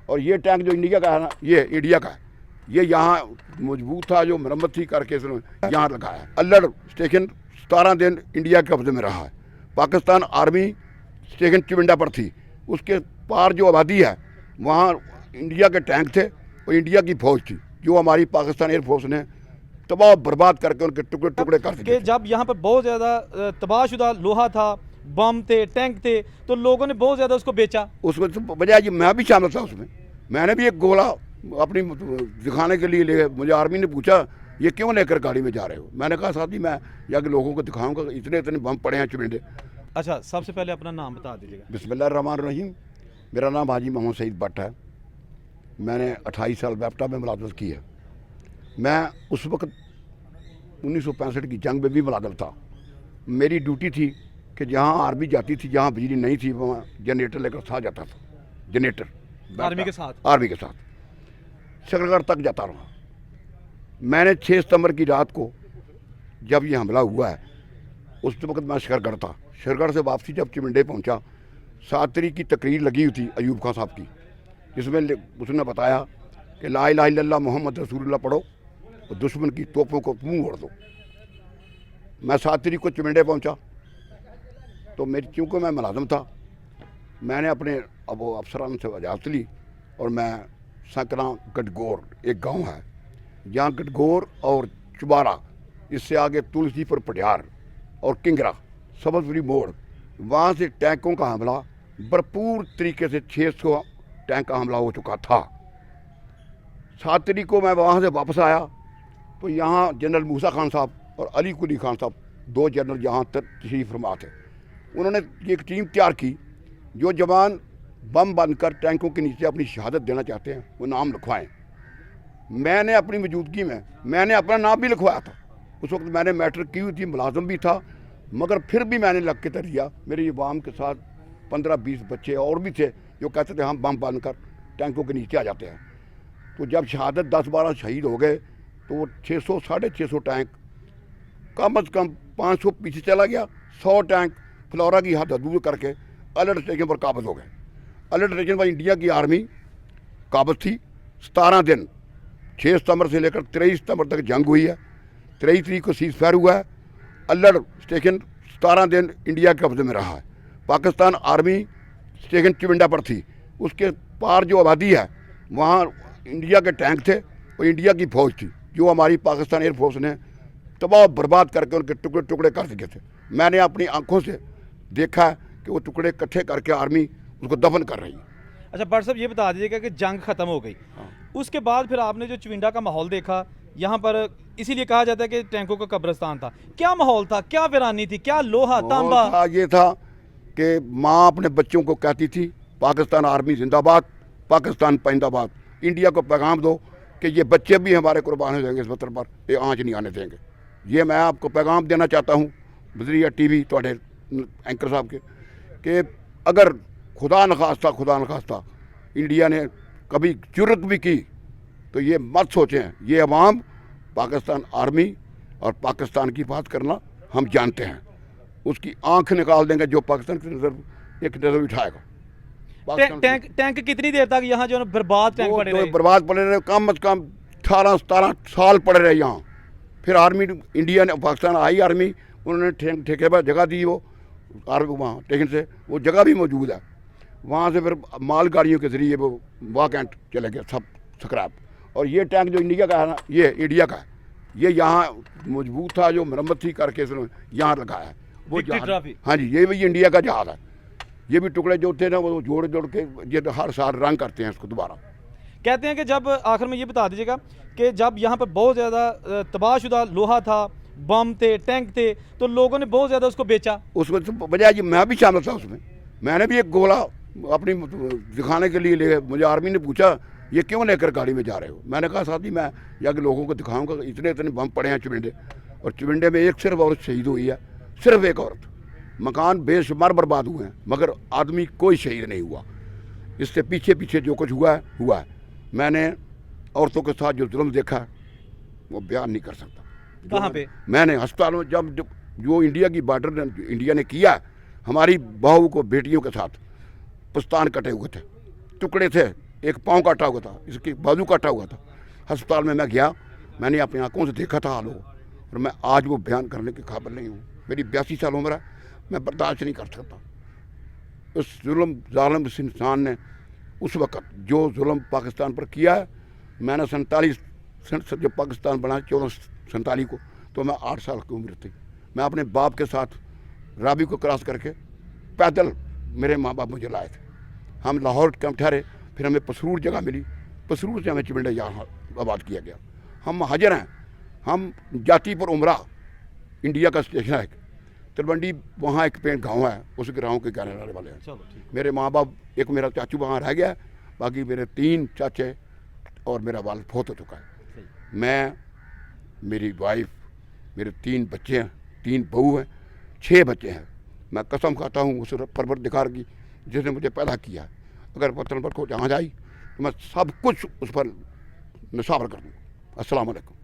और ये टैंक जो इंडिया का है ना, ये इंडिया का है। ये यहाँ मजबूत था, जो मरम्मत थी करके इसने यहाँ लगाया है। अल्लड़ स्टेशन 17 दिन इंडिया के कब्जे में रहा है। पाकिस्तान आर्मी स्टेशन चिविंडा पर थी, उसके पार जो आबादी है वहाँ इंडिया के टैंक थे और इंडिया की फौज थी, जो हमारी पाकिस्तान एयरफोर्स ने तबाह बर्बाद करके उनके टुकड़े टुकड़े कर दिए। जब यहाँ पर बहुत ज़्यादा तबाहशुदा लोहा था, बम थे, टैंक थे, तो लोगों ने बहुत ज़्यादा उसको बेचा। उसमें तो बजाय जी मैं भी शामिल था उसमें। मैंने भी एक गोला अपनी दिखाने के लिए ले, मुझे आर्मी ने पूछा ये क्यों लेकर गाड़ी में जा रहे हो। मैंने कहा साथी मैं जाके लोगों को दिखाऊंगा, इतने इतने बम पड़े हैं चुनिंदे। अच्छा, सबसे पहले अपना नाम बता दीजिएगा। बिस्मिल्लाहिर्रहमानिर्रहीम। मेरा नाम हाजी मोहम्मद सईद भट्ट है। मैंने 28 साल बैप्टा में मुलाजमत की है। मैं उस वक्त 1965 की जंग में भी मुलाजिम था। मेरी ड्यूटी थी कि जहाँ आर्मी जाती थी, जहाँ बिजली नहीं थी, वहाँ जनरेटर लेकर साथ जाता था। जनरेटर आर्मी के साथ शकरगढ़ तक जाता रहा। मैंने 6 सितंबर की रात को जब ये हमला हुआ है, उस वक्त मैं शकरगढ़ था। शकरगढ़ से वापसी जब चिमिंडे पहुंचा, 7 तारीख की तकरीर लगी हुई थी अयूब खान साहब की, जिसमें उसने बताया कि ला इलाहा इल्लल्लाह मोहम्मद रसूलुल्लाह पढ़ो और दुश्मन की तोपों को मुँह मोड़ दो। मैं 7 तारीख को चिमिंडे पहुंचा, तो मेरी चूँकि मैं मुलाजिम था, मैंने अपने अब अफसरान से इजाज़त ली और मैं सकरा गटगोर एक गांव है, जहाँ गटगोर और चुबारा, इससे आगे तुलसीपुर पटियार और किंगरा सबजपुरी मोड़, वहाँ से टैंकों का हमला भरपूर तरीके से 600 टैंक का हमला हो चुका था। 7 तारीख को मैं वहाँ से वापस आया तो यहाँ जनरल मूसा खान साहब और अली कुली खान साहब, 2 जनरल यहाँ तशरीफ़ फरमा थे। उन्होंने एक टीम तैयार की, जो जवान बम बंद कर टैंकों के नीचे अपनी शहादत देना चाहते हैं वो नाम लिखवाएं। मैंने अपनी मौजूदगी में मैंने अपना नाम भी लिखवाया था। उस वक्त मैंने मैट्रिक की हुई थी, मुलाजिम भी था, मगर फिर भी मैंने लग के तर दिया। मेरे अवाम के साथ 15-20 बच्चे और भी थे जो कहते थे हम बम बंद कर टैंकों के नीचे आ जाते हैं। तो जब शहादत 10-12 शहीद हो गए तो 600 साढ़े 600 टैंक कम अज़ कम 500 पीछे चला गया। 100 टैंक फ्लोरा की हद दूर करके अल्लड़ स्टेशन पर काबज़ हो गए। अल्लड़ स्टेशन पर इंडिया की आर्मी काबज़ थी। 17 दिन 6 सितंबर से लेकर 23 सितंबर तक जंग हुई है। 23 तारीख को सीज़ फायर हुआ है। अल्लड़ स्टेशन 17 दिन इंडिया के कब्जे में रहा है। पाकिस्तान आर्मी स्टेशन चिविंडा पर थी, उसके पार जो आबादी है वहाँ इंडिया के टैंक थे और इंडिया की फौज थी, जो हमारी पाकिस्तान एयरफोर्स ने तबाह बर्बाद करके उनके टुकड़े टुकड़े कर दिए थे। मैंने अपनी आंखों से देखा कि वो टुकड़े इकट्ठे करके आर्मी उसको दफन कर रही है। अच्छा भट्ट साहब, ये बता दीजिएगा कि जंग खत्म हो गई, उसके बाद फिर आपने जो चिविंडा का माहौल देखा, यहाँ पर इसीलिए कहा जाता है कि टैंकों का कब्रिस्तान था। क्या माहौल था, क्या वीरानी थी, क्या लोहा तांबा? ये था कि माँ अपने बच्चों को कहती थी पाकिस्तान आर्मी जिंदाबाद, पाकिस्तान पाइंदाबाद। इंडिया को पैगाम दो कि ये बच्चे भी हमारे कुर्बान हो जाएंगे, इस वतन पर ये आँच नहीं आने देंगे। ये मैं आपको पैगाम देना चाहता हूँ बजरिया टीवी थोड़े एंकर साहब के, कि अगर खुदा नखास्ता इंडिया ने कभी जुर्रत भी की तो ये मत सोचें, ये अवाम पाकिस्तान आर्मी और पाकिस्तान की बात करना हम जानते हैं, उसकी आंख निकाल देंगे जो पाकिस्तान की नजर एक नजर उठाएगा। टैंक कितनी देर तक यहाँ जो बर्बाद टैंक पड़े रहे? बर्बाद पड़े रहे, कम अज कम 18-17 साल पड़े रहे यहाँ। फिर आर्मी इंडिया ने, पाकिस्तान आई आर्मी, उन्होंने ठेके पर जगह दी, वो आर्मी वहाँ स्टेशन से वो जगह भी मौजूद है। वहाँ से फिर माल गाड़ियों के ज़रिए वो वाक एंड चले गए सब स्क्रैप। और ये टैंक जो इंडिया का है ना, ये इंडिया का है। ये यहाँ मजबूत था, जो मरम्मत थी करके इसने यहाँ लगाया है वो जहाज। हाँ जी, ये भी इंडिया का जहाज है। ये भी टुकड़े जो थे ना वो जोड़ जोड़ के ये हर साल रंग करते हैं इसको दोबारा। कहते हैं कि जब आखिर में ये बता दीजिएगा कि जब यहाँ पर बहुत ज़्यादा तबाहशुदा लोहा था, बम थे, टैंक थे, तो लोगों ने बहुत ज़्यादा उसको बेचा। उसमें तो बजाय जी मैं भी शामिल था उसमें। मैंने भी एक गोला अपनी दिखाने के लिए ले, मुझे आर्मी ने पूछा ये क्यों लेकर गाड़ी में जा रहे हो। मैंने कहा साथी मैं जाके लोगों को दिखाऊंगा, इतने इतने बम पड़े हैं चुविंडे। और चुविंडे में एक सिर्फ औरत शहीद हुई है, सिर्फ एक औरत। मकान बेशुमार बर्बाद हुए हैं मगर आदमी कोई शहीद नहीं हुआ। इससे पीछे पीछे जो कुछ हुआ है। मैंने औरतों के साथ जो जुल्म देखा है वो बयान नहीं कर सकता। कहाँ पे? मैंने अस्पतालों में जब जो इंडिया की बॉर्डर ने इंडिया ने किया, हमारी बहू को बेटियों के साथ पुस्तान कटे हुए थे, टुकड़े थे एक पाँव काटा हुआ था, इसकी बाजू काटा हुआ था। अस्पताल में मैं गया, मैंने अपनी आंखों से देखा था हाल, और मैं आज वो बयान करने की काबिल नहीं हूँ। मेरी 82 साल उम्र है, मैं बर्दाश्त नहीं कर सकता। उस जुल्म जालिम इस इंसान ने उस वक़्त जो जुल्म पाकिस्तान पर किया है, मैंने 47 जब पाकिस्तान बना 1447 को, तो मैं 8 साल की उम्र थी। मैं अपने बाप के साथ रावी को क्रॉस करके पैदल, मेरे माँ बाप मुझे लाए थे। हम लाहौर कैंप ठहरे, फिर हमें पसरूर जगह मिली, पसरूर से हमें चिमंडा यहाँ आबाद किया गया। हम महाजर हैं, हम जाति पर उमरा। इंडिया का स्टेशन है तलवंडी, वहाँ एक पेड़ गांव है, उस गाँव के रहने वाले हैं। चलो ठीक। मेरे माँ बाप, एक मेरा चाचू वहाँ रह गया है, बाकी मेरे 3 चाचे और मेरा वालिद फौत हो चुका है। सही। मैं, मेरी वाइफ, मेरे 3 बच्चे हैं, 3 बहू हैं, 6 बच्चे हैं। मैं कसम खाता हूँ उस परवरदिगार की जिसने मुझे पैदा किया है, अगर वतन पर को जहाँ जाई तो मैं सब कुछ उस पर निसावर कर दूँ। अस्सलाम वालेकुम।